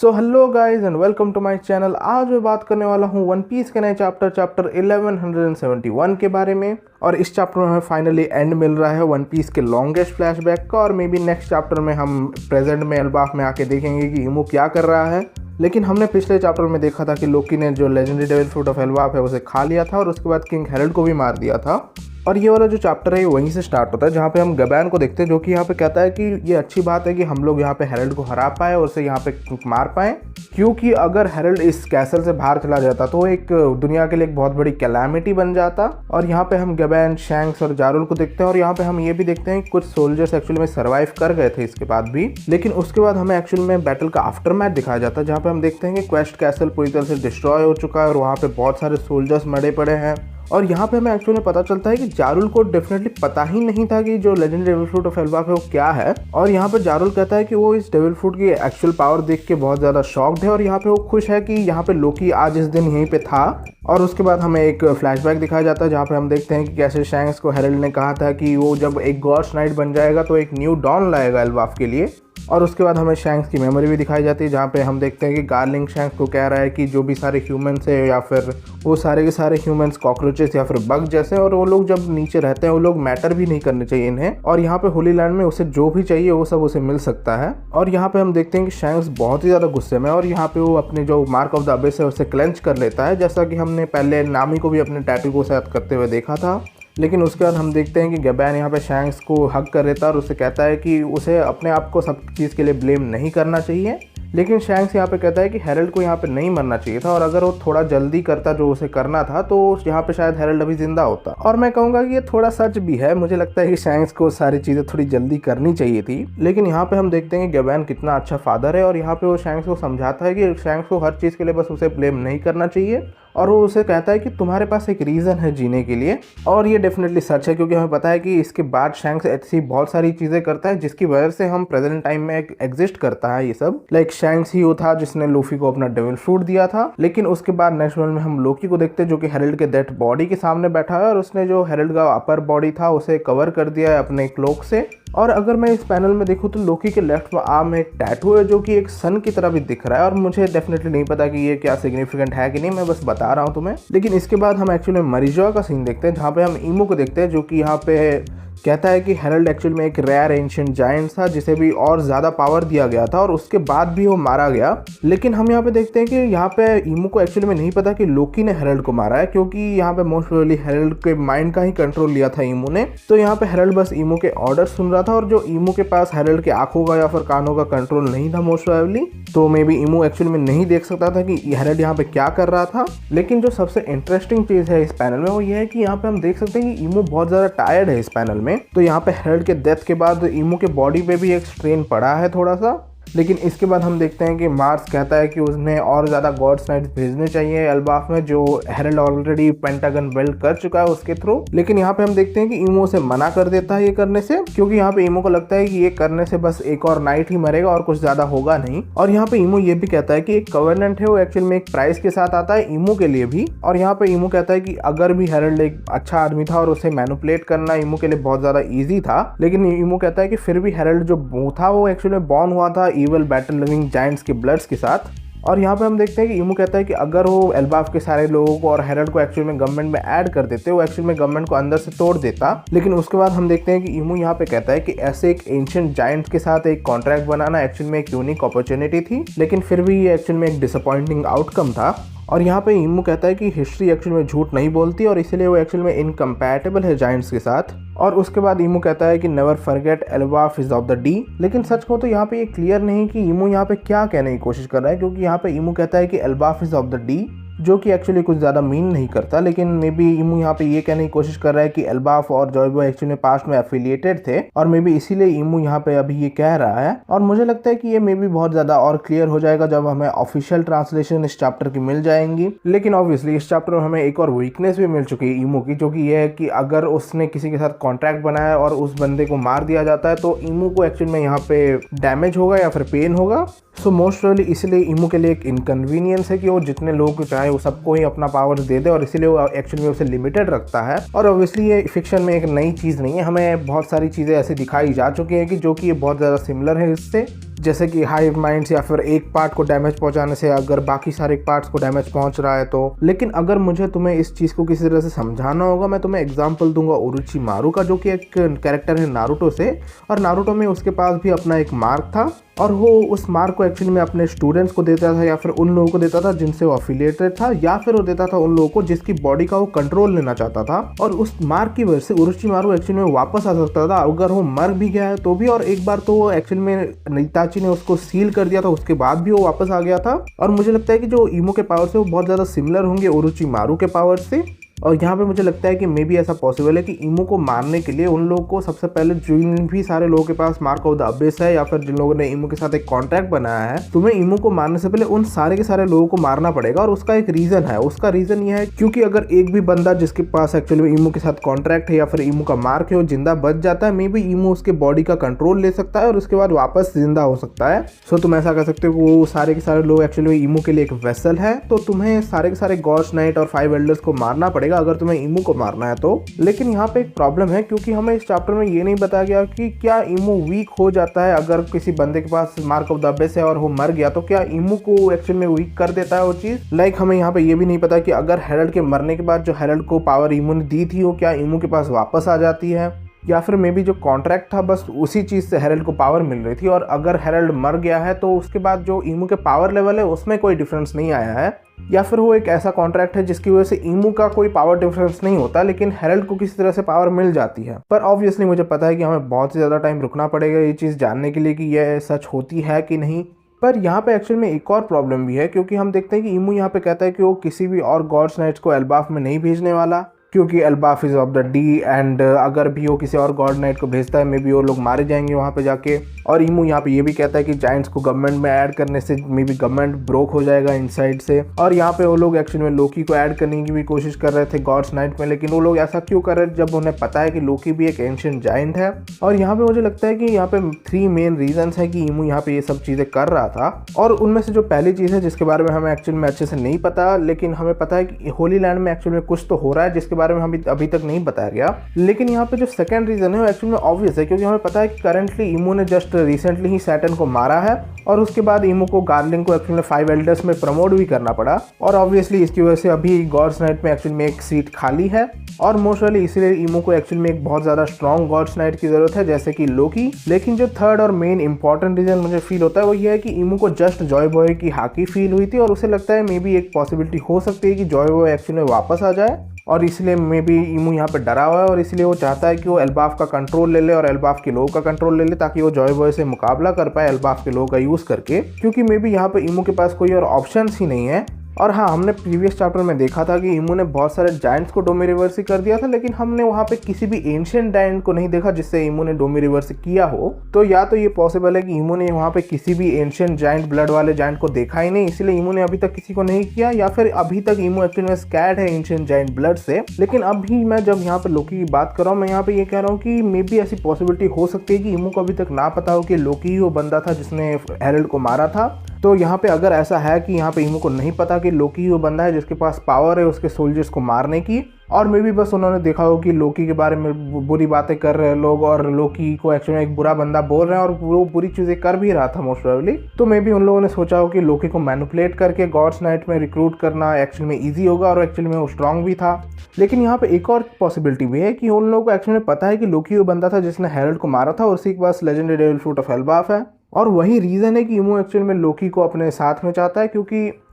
So hello guys and welcome to my channel. आज मैं बात करने वाला हूँ वन पीस के नए चैप्टर 1171 के बारे में। और इस चैप्टर में हमें फाइनली एंड मिल रहा है वन पीस के लॉन्गेस्ट फ्लैशबैक का। और मे बी नेक्स्ट चैप्टर में हम प्रेजेंट में एल्बाफ में आके देखेंगे कि इमू क्या कर रहा है। लेकिन हमने पिछले चैप्टर में देखा था कि लोकी ने जो legendary devil fruit of Elbaf है उसे खा लिया था और उसके बाद किंग हेरल्ड को भी मार दिया था। और ये वाला जो चैप्टर है वहीं से स्टार्ट होता है जहाँ पे हम गबैन को देखते हैं, जो कि यहाँ पे कहता है कि ये अच्छी बात है कि हम लोग यहाँ पे हेरल्ड को हरा पाए और उसे यहाँ पे मार पाए, क्योंकि अगर हेरल्ड इस कैसल से बाहर चला जाता तो एक दुनिया के लिए एक बहुत बड़ी कैलामिटी बन जाता। और यहाँ पे हम गबैन, शैंक्स और जारुल को देखते हैं। और यहाँ पे हम ये भी देखते हैं कि कुछ सोल्जर्स एक्चुअली में सर्वाइव कर गए थे इसके बाद भी, लेकिन उसके बाद हमें एक्चुअली में बैटल का आफ्टर मैच दिखाया जाता है, जहाँ पे हम देखते हैं कि क्वेस्ट कैसल पूरी तरह से डिस्ट्रॉय हो चुका है और वहाँ पे बहुत सारे सोल्जर्स मरे पड़े हैं। और यहाँ पे हमें एक्चुअली पता चलता है कि जारुल को डेफिनेटली पता ही नहीं था कि जो legendary devil fruit of Elbaf है वो क्या है। और यहाँ पे जारुल कहता है कि वो इस डेविल फ्रूट की एक्चुअल पावर देख के बहुत ज़्यादा शॉक्ड है और यहाँ पे वो खुश है कि यहाँ पे लोकी आज इस दिन यहीं पे था। और उसके बाद हमें एक फ्लैशबैक दिखाया जाता है जहाँ पे हम देखते हैं कि कैसे शैंक्स को हेरल्ड ने कहा था कि वो जब एक गॉड्स नाइट बन जाएगा तो एक न्यू डॉन लाएगा एल्बाफ के लिए। और उसके बाद हमें शैंक्स की मेमोरी भी दिखाई जाती है जहाँ पे हम देखते हैं कि गार्लिंग शैंक्स को कह रहा है कि जो भी सारे ह्यूमंस है या फिर वो सारे के सारे ह्यूमंस कॉकरोचेस या फिर बग जैसे, और वो लोग जब नीचे रहते हैं वो लोग मैटर भी नहीं करने चाहिए इन्हें। और यहाँ पे होली लैंड में उसे जो भी चाहिए वो सब उसे मिल सकता है। और यहाँ पे हम देखते हैं कि शैंक्स बहुत ही ज़्यादा गुस्से में, और यहाँ पे वो अपने जो मार्क ऑफ द अबिस है उसे क्लेंच कर लेता है, जैसा कि हमने पहले नामी को भी अपने टैटू को साथ करते हुए देखा था। लेकिन उसके बाद हम देखते हैं कि गबैन यहाँ पे शैंक्स को हक कर लेता है और उसे कहता है कि उसे अपने आप को सब चीज़ के लिए ब्लेम नहीं करना चाहिए। लेकिन शैंक्स यहाँ पे कहता है कि हेरल्ड को यहाँ पे नहीं मरना चाहिए था, और अगर वो थोड़ा जल्दी करता जो उसे करना था तो यहाँ पे शायद हेरल्ड अभी जिंदा होता। और मैं कहूँगा कि ये थोड़ा सच भी है। मुझे लगता है कि शैंक्स को सारी चीज़ें थोड़ी जल्दी करनी चाहिए थी। लेकिन यहाँ पे हम देखते हैं कि गबैन कितना अच्छा फादर है और यहाँ पे वो शैंक्स को समझाता है कि शैंक्स को हर चीज़ के लिए बस उसे ब्लेम नहीं करना चाहिए। और वो उसे कहता है कि तुम्हारे पास एक रीज़न है जीने के लिए। और ये डेफिनेटली सच है, क्योंकि हमें पता है कि इसके बाद शैंक्स ऐसी बहुत सारी चीज़ें करता है जिसकी वजह से हम प्रेजेंट टाइम में एग्जिस्ट करता है ये सब। लाइक शैंक्स ही वो था जिसने लूफी को अपना डेविल फ्रूट दिया था। लेकिन उसके बाद नेक्स्ट वन में हम लोकी को देखते हैं जो कि हेरल्ड के डेड बॉडी के सामने बैठा है और उसने जो हेरल्ड का अपर बॉडी था उसे कवर कर दिया है अपने क्लोक से। और अगर मैं इस पैनल में देखूँ तो लोकी के लेफ्ट आर्म में एक टैटू है जो कि एक सन की तरह भी दिख रहा है। और मुझे डेफिनेटली नहीं पता कि ये क्या सिग्निफिकेंट है कि नहीं, मैं बस बता रहा हूँ तुम्हें। लेकिन इसके बाद हम एक्चुअली मरीजोआ का सीन देखते हैं जहाँ पे हम ईमो को देखते हैं जो कि यहाँ पे कहता है कि हेरल्ड एक्चुअल में एक रेयर एंशिएंट जायंट था जिसे भी और ज़्यादा पावर दिया गया था और उसके बाद भी वो मारा गया। लेकिन हम यहाँ पे देखते हैं कि यहाँ पे ईमो को एक्चुअली में नहीं पता कि लोकी ने हेरल्ड को मारा है, क्योंकि यहाँ पे मोस्ट प्रोबेबली हेरल्ड के माइंड का ही कंट्रोल लिया था ईमो ने। तो यहाँ पे हेरल्ड बस ईमो के ऑर्डर सुन रहा था और जो ईमो के पास हेरल्ड के आंखों का या फिर कानों का कंट्रोल नहीं था मोस्ट प्रोबेबली, तो मे बी ईमो एक्चुअली में नहीं देख सकता था कि हेरल्ड यहाँ पे क्या कर रहा था। लेकिन जो सबसे इंटरेस्टिंग चीज़ है इस पैनल में वो ये है कि यहाँ पे हम देख सकते हैं कि ईमो बहुत ज़्यादा टायर्ड है इस पैनल में। तो यहाँ पे हेरल्ड के डेथ के बाद ईमो के बॉडी पे भी एक स्ट्रेन पड़ा है थोड़ा सा। लेकिन इसके बाद हम देखते हैं कि मार्स कहता है कि उसने और ज़्यादा गॉड्स नाइट्स भेजने चाहिए एल्बाफ में, जो हेरल्ड ऑलरेडी पेंटागन बिल्ड कर चुका है उसके थ्रू। लेकिन यहाँ पे हम देखते हैं कि ईमो से मना कर देता है ये करने से, क्योंकि यहाँ पे ईमो को लगता है कि ये करने से बस एक और नाइट ही मरेगा और कुछ ज़्यादा होगा नहीं। और यहाँ पे ईमो ये भी कहता है कि एक कवर्नेंट है वो एक्चुअल में एक प्राइस के साथ आता है ईमो के लिए भी। और यहाँ पे ईमो कहता है कि अगर भी हेरल्ड एक अच्छा आदमी था और उसे मैनिपुलेट करना ईमो के लिए बहुत ज़्यादा ईजी था, लेकिन ईमो कहता है कि फिर भी हेरल्ड जो था वो एक्चुअली बॉर्न हुआ था इवल बैटल लिविंग जायंट्स के ब्लड्स के साथ। और यहाँ पे हम देखते हैं कि ईमो कहता है कि अगर वो एल्बाफ के सारे लोगों को और हेरल्ड को एक्चुअल में गवर्नमेंट में ऐड कर देते, वो एक्चुअल में गवर्नमेंट को अंदर से तोड़ देता। लेकिन उसके बाद हम देखते हैं कि ईमो यहाँ पे कहता है कि ऐसे एक एंशिएंट जायंट्स के साथ एक कॉन्ट्रैक्ट बनाना एक्चुअल में एक यूनिक अपॉर्चुनिटी थी, लेकिन फिर भी ये एक्चुअल में एक डिसअपॉइंटिंग आउटकम था। और यहाँ पे ईमो कहता है कि हिस्ट्री एक्चुअल में झूठ नहीं बोलती और इसलिए वो एक्चुअल में इनकम्पैटिबल है जायंट्स के साथ। और उसके बाद ईमो कहता है कि never forget Elbaf is of the D. लेकिन सच को तो यहाँ पे ये क्लियर नहीं कि ईमो यहाँ पे क्या कहने की कोशिश कर रहा है, क्योंकि यहाँ पे ईमो कहता है कि Elbaf is of the D, जो कि एक्चुअली कुछ ज़्यादा मीन नहीं करता। लेकिन मे बी ईमो यहाँ पे ये कहने की कोशिश कर रहा है कि एल्बाफ और जॉय बॉय एक्चुअली पास्ट में एफिलिएटेड थे, और मे बी इसीलिए ईमो यहाँ पे अभी ये कह रहा है। और मुझे लगता है कि ये मे बी बहुत ज़्यादा और क्लियर हो जाएगा जब हमें ऑफिशियल ट्रांसलेशन इस चैप्टर की मिल जाएंगी। लेकिन ऑब्वियसली इस चैप्टर में हमें एक और वीकनेस भी मिल चुकी है ईमो की, जो कि ये है कि अगर उसने किसी के साथ कॉन्ट्रैक्ट बनाया और उस बंदे को मार दिया जाता है तो ईमो को एक्चुअल में यहाँ पे डैमेज होगा या फिर पेन होगा। सो मोस्ट प्रोबेबली इसलिए ईमो के लिए एक इनकन्वीनियंस है कि वो जितने लोगों को चाहे वो सबको ही अपना पावर दे दे, और इसीलिए वो एक्चुअली में उसे लिमिटेड रखता है। और ऑब्वियसली ये फिक्शन में एक नई चीज़ नहीं है, हमें बहुत सारी चीज़ें ऐसी दिखाई जा चुकी हैं कि जो कि ये बहुत ज़्यादा सिमिलर है इससे। जैसे कि हाइव माइंड्स या फिर एक पार्ट को डैमेज पहुंचाने से अगर बाकी सारे पार्ट्स को डैमेज पहुंच रहा है तो। लेकिन अगर मुझे तुम्हें इस चीज को किसी तरह से समझाना होगा, मैं तुम्हें एग्जांपल दूंगा ओरोचिमारू का, जो कि एक कैरेक्टर है नारुतो से। और नारुतो में उसके पास भी अपना एक मार्क था और वो उस मार्क को एक्चुअली में अपने स्टूडेंट्स को देता था या फिर उन लोगों को देता था जिनसे वो अफिलिएटेड था, या फिर वो देता था उन लोगों को जिसकी बॉडी का वो कंट्रोल लेना चाहता था। और उस मार्क की वजह से ओरोचिमारू एक्चुअली में वापस आ सकता था अगर वो मर भी गया है तो भी। और एक बार तो वो एक्चुअली में इताची ने उसको सील कर दिया था, उसके बाद भी वो वापस आ गया था। और मुझे लगता है कि जो इमो के पावर से वो बहुत ज़्यादा सिमिलर होंगे ओरोचिमारू के पावर से। और यहाँ पे मुझे लगता है कि मे बी ऐसा पॉसिबल है कि इमो को मारने के लिए उन लोगों को सबसे पहले जिन भी सारे लोगों के पास मार्क ऑफ द अबिस है या फिर जिन लोगों ने इमो के साथ एक कॉन्ट्रैक्ट बनाया है, तुम्हें इमो को मारने से पहले उन सारे के सारे लोगों को मारना पड़ेगा। और उसका एक रीजन है, उसका रीजन ये है क्योंकि अगर एक भी बंदा जिसके पास एक्चुअली इमो के साथ कॉन्ट्रैक्ट है या फिर इमो का मार्क है वो जिंदा बच जाता है, मे बी इमो उसके बॉडी का कंट्रोल ले सकता है और उसके बाद वापस जिंदा हो सकता है। सो तुम ऐसा कर सकते हो कि वो सारे के सारे लोग एक्चुअली इमो के लिए एक वेसल है, तो तुम्हें सारे के सारे गॉड्स नाइट और 5 एल्डर्स को मारना पड़ेगा अगर तुम्हें इमो मारना है तो। लेकिन यहाँ पे एक प्रॉब्लम है क्योंकि हमें इस चैप्टर में ये नहीं बताया गया कि क्या इमो वीक हो जाता है अगर किसी बंदे के पास मार्क ऑफ द अबिस है और वो मर गया, तो क्या इमो को एक्चुअली में वीक कर देता है वो चीज। लाइक हमें यहाँ पे ये भी नहीं पता कि अगर हेरल्ड के मरने के बाद जो हेरल्ड को पावर इमो ने दी थी वो क्या इमो के पास वापस आ जाती है, या फिर मे बी जो कॉन्ट्रैक्ट था बस उसी चीज़ से हेरल्ड को पावर मिल रही थी। और अगर हेरल्ड मर गया है तो उसके बाद जो इमो के पावर लेवल है उसमें कोई डिफरेंस नहीं आया है, या फिर वो एक ऐसा कॉन्ट्रैक्ट है जिसकी वजह से इमो का कोई पावर डिफरेंस नहीं होता लेकिन हेरल्ड को किसी तरह से पावर मिल जाती है। पर ऑब्वियसली मुझे पता है कि हमें बहुत ही ज़्यादा टाइम रुकना पड़ेगा ये चीज़ जानने के लिए कि यह सच होती है कि नहीं। पर यहाँ पे एक्चुअल में एक और प्रॉब्लम भी है क्योंकि हम देखते हैं कि इमो यहाँ पे कहता है कि वो किसी भी और गॉड्स नाइट्स को एल्बाफ में नहीं भेजने वाला, क्योंकि Elbaf is of the D and अगर भी वो किसी और गॉड नाइट को भेजता है मे बी वो लोग मारे जाएंगे वहाँ पे जाके। और इमू यहाँ पे ये भी कहता है कि जायंट्स को गवर्नमेंट में ऐड करने से मे बी गवर्नमेंट ब्रोक हो जाएगा इनसाइड से। और यहाँ पे वो लोग एक्चुअली में लोकी को ऐड करने की भी कोशिश कर रहे थे गॉड्स नाइट में, लेकिन वो लोग ऐसा क्यों कर रहे थे जब उन्हें पता है कि लोकी भी एक एंशिएंट जायंट है। और यहाँ पे मुझे लगता है कि यहाँ पे 3 मेन रीजंस है कि इमू यहाँ पे ये सब चीज़ें कर रहा था। और उनमें से जो पहली चीज़ है जिसके बारे में हमें एक्चुअली में अच्छे से नहीं पता, लेकिन हमें पता है कि होली लैंड में एक्चुअली में कुछ तो हो रहा है जिसके बारे में हमें अभी तक नहीं बताया गया। लेकिन यहाँ पे जो सेकंड रीजन है वो एक्चुअली में ऑब्वियस है क्योंकि हमें पता है कि करंटली इमो ने जस्ट रिसेंटली ही सैटर्न को मारा है और उसके बाद इमो को गार्लिंग को एक्चुअली में 5 एल्डर्स में प्रमोट भी करना पड़ा। और ऑब्वियसली इसकी वजह से अभी गॉड्स नाइट में एक्चुअली में एक सीट खाली है और मोस्टली इसलिए इमो को एक्चुअली में एक बहुत ज़्यादा स्ट्रॉन्ग गॉड्स नाइट की जरूरत है जैसे कि लोकी। लेकिन जो थर्ड और मेन इंपॉर्टेंट रीजन मुझे फील होता है वो ये है कि इमो को जस्ट जॉय बॉय की हाकी फील हुई थी और उसे लगता है मे बी एक पॉसिबिलिटी हो सकती है कि जॉय बॉय एक्चुअली में वापस आ जाए। और इसलिए मे बी इमू यहाँ पे डरा हुआ है और इसलिए वो चाहता है कि वो एल्बाफ का कंट्रोल ले ले और एल्बाफ के लोगों का कंट्रोल ले ले ताकि वो जॉय बॉय से मुकाबला कर पाए एल्बाफ के लोगों का यूज़ करके, क्योंकि मे बी यहाँ पे इमू के पास कोई और ऑप्शन ही नहीं है। और हाँ, हमने प्रीवियस चैप्टर में देखा था कि इमू ने बहुत सारे जायंट्स को डोमी रिवर्स कर दिया था, लेकिन हमने वहाँ पे किसी भी एंशिएंट जायंट को नहीं देखा जिससे इमू ने डोमी रिवर्स किया हो। तो या तो ये पॉसिबल है कि इमू ने वहाँ पे किसी भी एंशिएंट जायंट ब्लड वाले जायंट को देखा ही नहीं, इसलिए इमू ने अभी तक किसी को नहीं किया, या फिर अभी तक इमू एक्चुअली में स्कैर्ड है एंशिएंट जायंट ब्लड से। लेकिन अभी मैं जब यहाँ पे लोकी की बात कर रहा हूँ, मैं यहाँ पे ये कह रहा हूँ कि मे बी ऐसी पॉसिबिलिटी हो सकती है कि इमू को अभी तक ना पता हो कि लोकी ही वो बंदा था जिसने हेरल्ड को मारा था। तो यहाँ पे अगर ऐसा है कि यहाँ पे इमू को नहीं पता कि लोकी वो बंदा है जिसके पास पावर है उसके सोल्जर्स को मारने की, और मे बी बस उन्होंने देखा हो कि लोकी के बारे में बुरी बातें कर रहे हैं लोग और लोकी को एक्चुअली एक बुरा बंदा बोल रहे हैं और वो बुरी चीज़ें कर भी रहा था मोस्ट प्रोबेबली। तो मे बी उन लोगों ने सोचा हो कि लोकी को मैनिपुलेट करके गॉड्स नाइट में रिक्रूट करना एक्चुअली में ईजी होगा और एक्चुअली में वो स्ट्रांग भी था। लेकिन यहाँ पे एक और पॉसिबिलिटी भी है कि उन लोगों को एक्चुअली में पता है कि लोकी वो बंदा था जिसने हेरल्ड को मारा था और उसी के पास legendary devil fruit of Elbaf है, और वही रीज़न है कि इमू एक्चुअली में लोकी को अपने साथ में चाहता है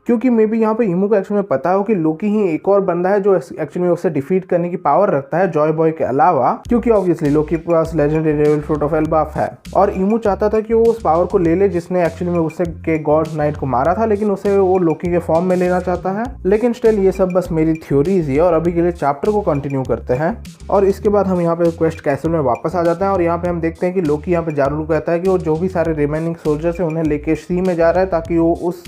क्योंकि मे बी यहाँ पे इमू को एक्चुअली में पता हो कि लोकी ही एक और बंदा है जो एक्चुअली में उसे डिफीट करने की पावर रखता है जॉय बॉय के अलावा, क्योंकि ऑब्वियसली लोकी के पास legendary devil fruit of Elbaf है। और इमू चाहता था कि वो उस पावर को ले ले जिसने एक्चुअली में उससे के गॉड्स नाइट को मारा था, लेकिन उसे वो लोकी के फॉर्म में लेना चाहता है। लेकिन स्टिल ये सब बस मेरी थ्योरीज ही है और अभी के लिए चैप्टर को कंटिन्यू करते हैं। और इसके बाद हम यहाँ पे क्वेस्ट कैसल में वापस आ जाते हैं और यहाँ पे हम देखते हैं कि लोकी यहाँ पे जारू कहता है कि वो जो भी सारे रिमेनिंग सोल्जर्स है उन्हें लेके सी में जा रहा है ताकि वो उस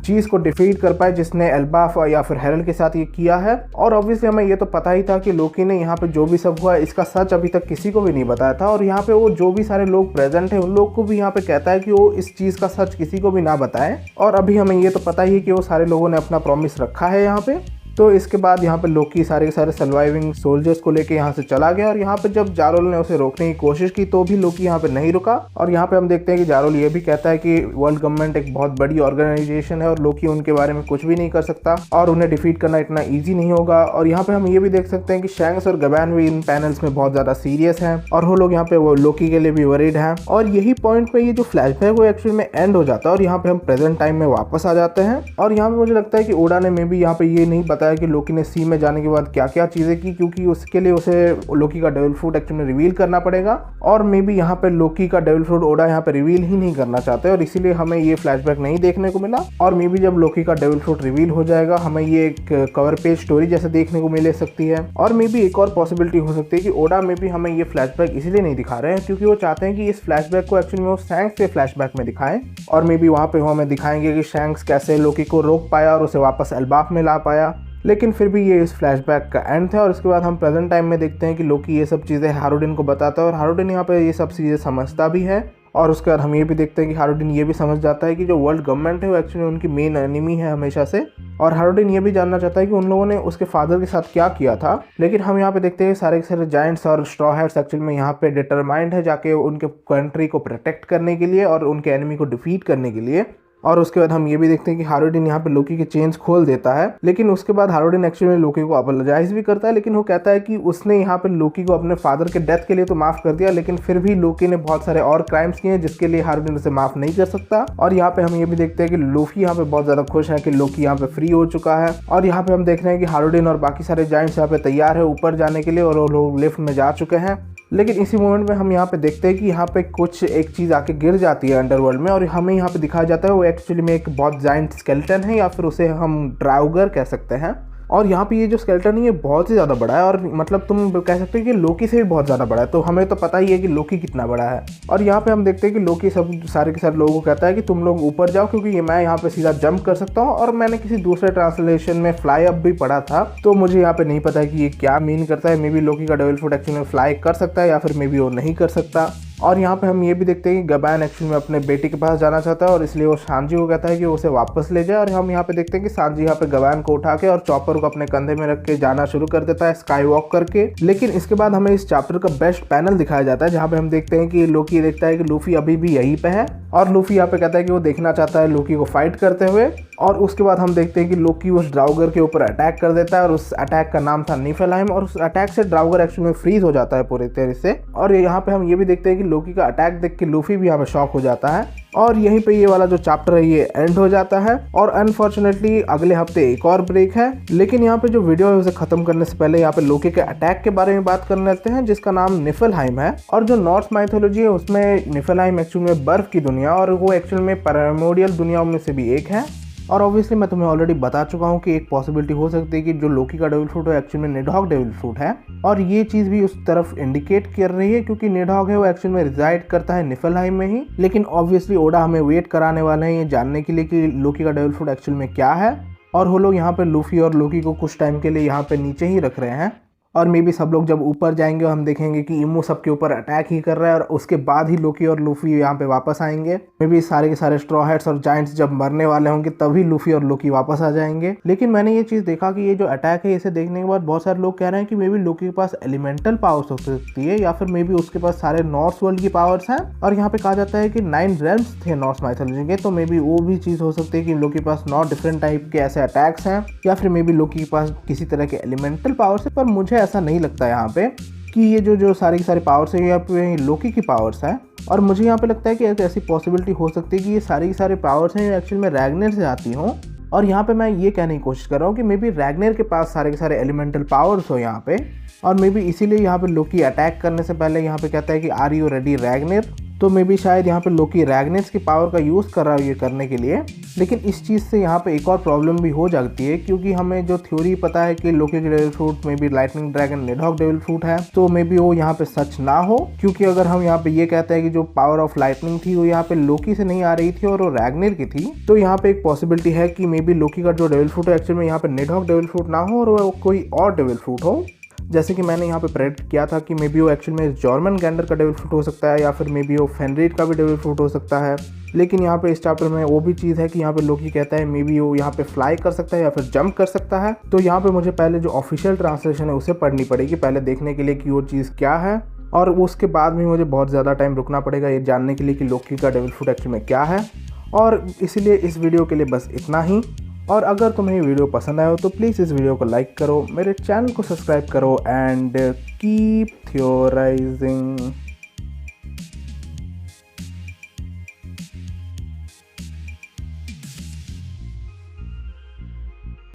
चीज़ को डिफीट कर पाए जिसने एल्बाफ या फिर हेरल्ड के साथ ये किया है। और ऑब्वियसली हमें ये तो पता ही था कि लोकी ने यहाँ पे जो भी सब हुआ इसका सच अभी तक किसी को भी नहीं बताया था, और यहाँ पे वो जो भी सारे लोग प्रेजेंट हैं उन लोग को भी यहाँ पे कहता है कि वो इस चीज़ का सच किसी को भी ना बताएं। और अभी हमें ये तो पता ही है कि वो सारे लोगों ने अपना प्रॉमिस रखा है यहाँ पे। तो इसके बाद यहाँ पे लोकी सारे के सारे सर्वाइविंग सोल्जर्स को लेके यहाँ से चला गया और यहाँ पे जब जारोल ने उसे रोकने की कोशिश की तो भी लोकी यहाँ पे नहीं रुका। और यहाँ पे हम देखते हैं कि जारोल ये भी कहता है कि वर्ल्ड गवर्नमेंट एक बहुत बड़ी ऑर्गेनाइजेशन है और लोकी उनके बारे में कुछ भी नहीं कर सकता और उन्हें डिफीट करना इतना ईजी नहीं होगा। और यहाँ पे हम ये भी देख सकते हैं कि शैंक्स और गबैन भी इन पैनल्स में बहुत ज्यादा सीरियस हैं और वो लोग यहाँ पे वो लोकी के लिए भी वरीड हैं। और यही पॉइंट पे ये जो फ्लैशबैक वो एक्चुअली में एंड हो जाता है और यहाँ पे हम प्रेजेंट टाइम में वापस आ जाते हैं। और यहाँ पे मुझे लगता है कि ओडा ने मे भी यहाँ पे ये नहीं बताया कि लोकी ने सी में जाने के बाद क्या क्या चीजें की, क्योंकि उसके लिए उसे लोकी का डेविल फ्रूट एक्चुअली रिवील करना पड़ेगा और मे बी यहाँ पे लोकी का डेविल फ्रूट ओडा यहाँ पे रिवील ही नहीं करना चाहते और इसीलिए हमें ये फ्लैशबैक नहीं देखने को मिला। और मे बी जब लोकी का डेविल फ्रूट रिवील हो जाएगा हमें ये एक कवर पेज स्टोरी जैसे देखने को मिल सकती है। और मे बी एक और पॉसिबिलिटी हो सकती है कि ओडा में भी हमें ये फ्लैशबैक इसलिए नहीं दिखा रहे हैं क्योंकि वो चाहते हैं कि इस फ्लैशबैक को एक्चुअली वो शैंक्स के फ्लैशबैक में दिखाएं और मे बी वहाँ पे वो हमें दिखाएंगे कि शैंक्स कैसे लोकी को रोक पाया और उसे वापस एल्बाफ में ला पाया। लेकिन फिर भी ये इस फ्लैशबैक का एंड था और इसके बाद हम प्रेजेंट टाइम में देखते हैं कि लोकी ये सब चीज़ें हारुडिन को बताता है और हारुडिन यहाँ पे ये सब चीज़ें समझता भी है। और उसके बाद हम ये भी देखते हैं कि हारुडिन ये भी समझ जाता है कि जो वर्ल्ड गवर्नमेंट है वो एक्चुअली उनकी मेन एनिमी है हमेशा से। और हारुडिन ये भी जानना चाहता है कि उन लोगों ने उसके फादर के साथ क्या किया था। लेकिन हम यहाँ पे देखते हैं सारे के सारे जायंट्स और स्ट्रॉ हैट्स एक्चुअली में यहाँ पे डिटरमाइंड है जाके उनके कंट्री को प्रोटेक्ट करने के लिए और उनके एनिमी को डिफीट करने के लिए। और उसके बाद हम ये भी देखते हैं कि हारुडिन यहाँ पे लोकी के चेन्स खोल देता है। लेकिन उसके बाद हारुडिन एक्चुअली लोकी को अपोलोजाइज भी करता है, लेकिन वो कहता है कि उसने यहाँ पे लोकी को अपने फादर के डेथ के लिए तो माफ कर दिया, लेकिन फिर भी लोकी ने बहुत सारे और क्राइम्स किए जिसके लिए हारुडिन उसे माफ नहीं कर सकता। और यहाँ पे हम ये भी देखते हैं कि लूफी यहाँ पे बहुत ज्यादा खुश है कि लोकी यहाँ पे फ्री हो चुका है। और यहाँ पे हम देख रहे हैं कि हारुडिन और बाकी सारे जायंट्स यहाँ पे तैयार है ऊपर जाने के लिए और वो लोग लिफ्ट में जा चुके हैं। लेकिन इसी मोमेंट में हम यहाँ पे देखते हैं कि यहाँ पे कुछ एक चीज़ आके गिर जाती है अंडरवर्ल्ड में और हमें यहाँ पे दिखाया जाता है वो एक्चुअली में एक बहुत जायंट स्केलेटन है या फिर उसे हम ड्राउगर कह सकते हैं। और यहाँ पे ये जो स्केलेटन है ये बहुत ही ज़्यादा बड़ा है और मतलब तुम कह सकते हो कि लोकी से भी बहुत ज़्यादा बड़ा है। तो हमें तो पता ही है कि लोकी कितना बड़ा है। और यहाँ पे हम देखते हैं कि लोकी सब सारे के सारे लोगों को कहता है कि तुम लोग ऊपर जाओ क्योंकि ये मैं यहाँ पे सीधा जंप कर सकता हूँ। और मैंने किसी दूसरे ट्रांसलेशन में फ्लाई अप भी पढ़ा था तो मुझे यहाँ पे नहीं पता है कि ये क्या मीन करता है। मे बी लोकी का डेविल फ्रूट एक्चुअली में फ्लाई कर सकता है या फिर मे बी वो नहीं कर सकता। और यहाँ पे हम ये भी देखते हैं कि गबैन एक्चुअली में अपने बेटी के पास जाना चाहता है और इसलिए वो सांजी को कहता है कि उसे वापस ले जाए। और हम यहाँ पे देखते हैं कि सांजी यहाँ पे गबैन को उठा के और चॉपर को अपने कंधे में रख के जाना शुरू कर देता है स्काई वॉक करके। लेकिन इसके बाद हमें इस चैप्टर का बेस्ट पैनल दिखाया जाता है जहाँ पे हम देखते हैं कि लोकी देखता है कि लूफी अभी भी यहीं पे है और लूफी यहाँ पे कहता है कि वो देखना चाहता है लोकी को फाइट करते हुए। और उसके बाद हम देखते हैं कि लोकी उस ड्राउगर के ऊपर अटैक कर देता है और उस अटैक का नाम था निफलहाइम और उस अटैक से ड्राउगर एक्चुअली में फ्रीज हो जाता है पूरी तरह से। और यहाँ पे हम ये भी देखते हैं कि लोकी का अटैक देख के लूफी भी यहाँ पे शॉक हो जाता है और यहीं पे ये वाला जो चैप्टर है ये एंड हो जाता है। और अनफॉर्चुनेटली अगले हफ्ते एक और ब्रेक है, लेकिन यहाँ पे जो वीडियो है उसे खत्म करने से पहले यहाँ पे लोकी के अटैक के बारे में बात कर लेते हैं जिसका नाम निफलहाइम है। और जो नॉर्थ माइथोलॉजी है उसमें निफलहाइम एक्चुअली में बर्फ की दुनिया और वो एक्चुअली में प्राइमोर्डियल दुनियाओं में से भी एक है। और ऑब्वियसली मैं तुम्हें ऑलरेडी बता चुका हूँ कि एक पॉसिबिलिटी हो सकती है कि जो लोकी का डेविल फ्रूट है एक्चुअली में निडहॉग डेविल फ्रूट है और ये चीज़ भी उस तरफ इंडिकेट कर रही है क्योंकि निडहॉग है वो एक्चुअली में रिजाइड करता है निफलहाइम में ही। लेकिन ऑब्वियसली ओडा हमें वेट कराने वाले हैं ये जानने के लिए कि लोकी का डेविल फ्रूट एक्चुअली में क्या है। और वो लोग यहाँ पे लूफी और लोकी को कुछ टाइम के लिए यहाँ पे नीचे ही रख रहे हैं और मे बी सब लोग जब ऊपर जाएंगे हम देखेंगे कि इमू सबके ऊपर अटैक ही कर रहा है और उसके बाद ही लोकी और लूफी यहाँ पे वापस आएंगे। मे बी सारे के सारे स्ट्रॉ हैट्स और जायंट्स जब मरने वाले होंगे तभी लूफी और लोकी वापस आ जाएंगे। लेकिन मैंने ये चीज़ देखा कि ये जो अटैक है इसे देखने के बाद बहुत सारे लोग कह रहे हैं कि मे बी लोकी के पास एलिमेंटल पावर्स हो सकती है या फिर मे बी उसके पास सारे नॉर्थ वर्ल्ड की पावर्स हैं। और यहाँ पे कहा जाता है कि 9 रेल्म्स थे नॉर्थ माइथोलॉजी के, तो मे बी वो भी चीज़ हो सकती है कि लोकी के पास 9 डिफरेंट टाइप के ऐसे अटैक्स हैं या फिर मे बी लोकी के पास किसी तरह के एलिमेंटल पावर्स है। पर मुझे ऐसा नहीं लगता है यहाँ पे कि ये जो सारी की सारी पावर्स है यहाँ पे लोकी की पावर्स है। और मुझे यहाँ पे लगता है कि एक ऐसी पॉसिबिलिटी हो सकती है कि ये सारी की सारी पावर्स हैं एक्चुअली में रैग्नर से आती हों। और यहाँ पे मैं ये कहने की कोशिश कर रहा हूँ कि मे बी रैग्नर के पास सारे के सारे एलिमेंटल पावर्स हो यहाँ पे और मे बी इसीलिए यहाँ पे लोकी अटैक करने से पहले यहाँ पे कहता है कि आर यू रेडी रैग्नर। तो मे बी शायद यहाँ पे लोकी रैग्नर्स की पावर का यूज़ कर रहा है ये करने के लिए। लेकिन इस चीज़ से यहाँ पे एक और प्रॉब्लम भी हो जाती है क्योंकि हमें जो थ्योरी पता है कि लोकी के डेविल फ्रूट में भी लाइटनिंग ड्रैगन निडहॉग डेविल फ्रूट है, तो मे बी वो यहाँ पे सच ना हो। क्योंकि अगर हम यहाँ पे ये कहते हैं कि जो पावर ऑफ लाइटनिंग थी वो यहाँ पे लोकी से नहीं आ रही थी और वो रैग्नर की थी, तो यहाँ पे एक पॉसिबिलिटी है कि मे बी लोकी का जो डेविल फ्रूट है एक्चुअली में यहाँ पे निडहॉग डेविल फ्रूट ना हो और वो कोई और डेविल फ्रूट हो। जैसे कि मैंने यहाँ पे प्रेडिक्ट किया था कि मे बी वो एक्चुअल में जॉर्मनगैंडर का डेविल फ्रूट हो सकता है या फिर मे बी वो फेनरिड का भी डेविल फ्रूट हो सकता है। लेकिन यहाँ पे इस चैप्टर में वो भी चीज़ है कि यहाँ पे लोकी कहता है मे बी वो यहाँ पे फ्लाई कर सकता है या फिर जंप कर सकता है। तो यहाँ पे मुझे पहले जो ऑफिशियल ट्रांसलेशन है उसे पढ़नी पड़ेगी पहले देखने के लिए कि वो चीज़ क्या है, और उसके बाद भी मुझे बहुत ज़्यादा टाइम रुकना पड़ेगा ये जानने के लिए कि लोकी का डेविल फ्रूट एक्चुअल में क्या है। और इसीलिए इस वीडियो के लिए बस इतना ही। और अगर तुम्हें ये वीडियो पसंद आया हो तो प्लीज़ इस वीडियो को लाइक करो, मेरे चैनल को सब्सक्राइब करो एंड कीप थ्योराइजिंग।